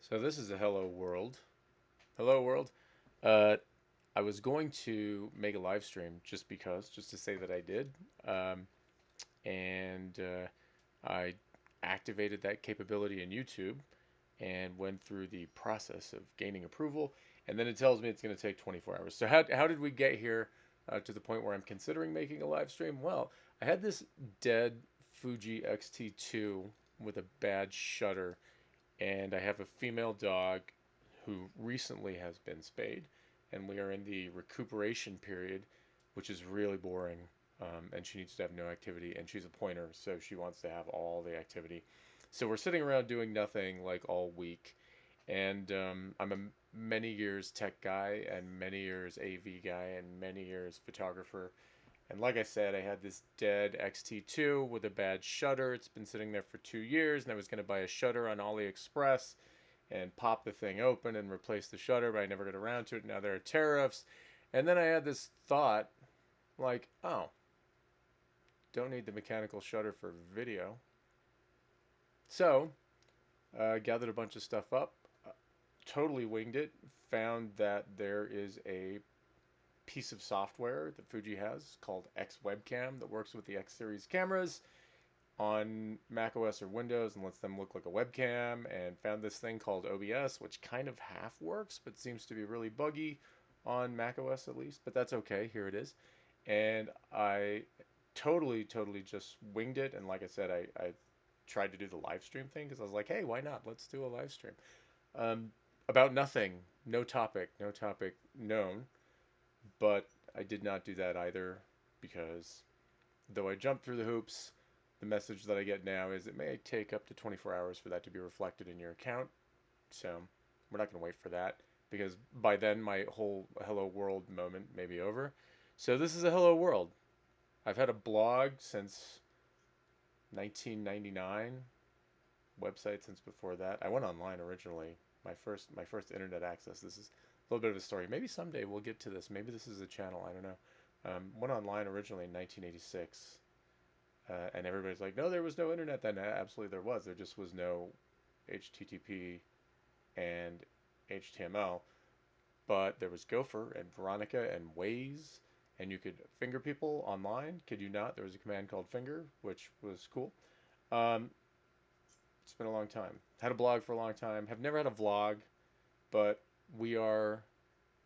So this is a hello world. Hello world. Uh, I was going to make a live stream just because, just to say that I did, um, and I activated that capability in YouTube and went through the process of gaining approval, and then it tells me it's going to take 24 hours. So how did we get here to the point where I'm considering making a live stream? Well, I had this dead Fuji X-T2 with a bad shutter, and I have a female dog who recently has been spayed, and we are in the recuperation period, which is really boring. And she needs to have no activity, and she's a pointer, so she wants to have all the activity. So we're sitting around doing nothing like all week, and I'm a many years tech guy, and many years AV guy, and many years photographer. And like I said, I had this dead XT2 with a bad shutter. It's been sitting there for 2 years, and I was going to buy a shutter on AliExpress and pop the thing open and replace the shutter, but I never got around to it. Now there are tariffs. And then I had this thought like, oh, don't need the mechanical shutter for video. So, gathered a bunch of stuff up, totally winged it, found that there is a piece of software that Fuji has called X Webcam that works with the X series cameras on Mac OS or Windows and lets them look like a webcam, and found this thing called OBS, which kind of half works but seems to be really buggy on Mac OS at least, but that's okay. Here it is. And I totally just winged it. And like I said, I tried to do the live stream thing because I was like, hey, why not? Let's do a live stream. Um, about nothing, no topic known, but I did not do that either because though I jumped through the hoops, the message that I get now is it may take up to 24 hours for that to be reflected in your account. So we're not going to wait for that because by then my whole hello world moment may be over. So this is a hello world. I've had a blog since 1999, website since before that. I went online originally. My first internet access. This is a little bit of a story. Maybe someday we'll get to this. Maybe this is a channel. I don't know. Went online originally in 1986. And everybody's like, no, there was no internet then. Absolutely, there was. There just was no HTTP and HTML. But there was Gopher and Veronica and Waze, and you could finger people online. Kid you not? There was a command called finger, which was cool. Um, it's been a long time. Had a blog for a long time. Have never had a vlog, but we are.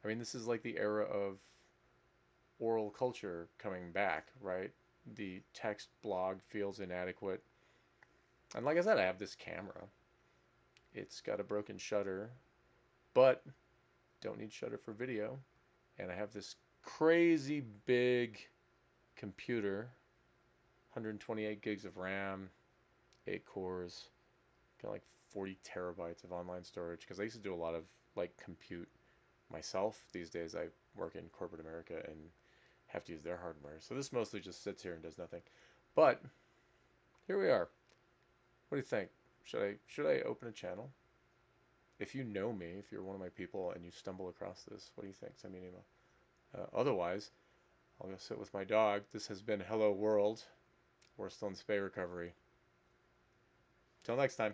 I mean, this is like the era of oral culture coming back, right? The text blog feels inadequate. And like I said, I have this camera. It's got a broken shutter, but don't need shutter for video. And I have this crazy big computer, 128 gigs of RAM, 8 cores, got like 40 terabytes of online storage because I used to do a lot of like compute myself. These days I work in corporate America and have to use their hardware. So this mostly just sits here and does nothing. But here we are. What do you think? Should I open a channel? If you know me, if you're one of my people and you stumble across this, what do you think? Send me an email. Otherwise, I'll go sit with my dog. This has been Hello World. We're still in spay recovery. Till next time.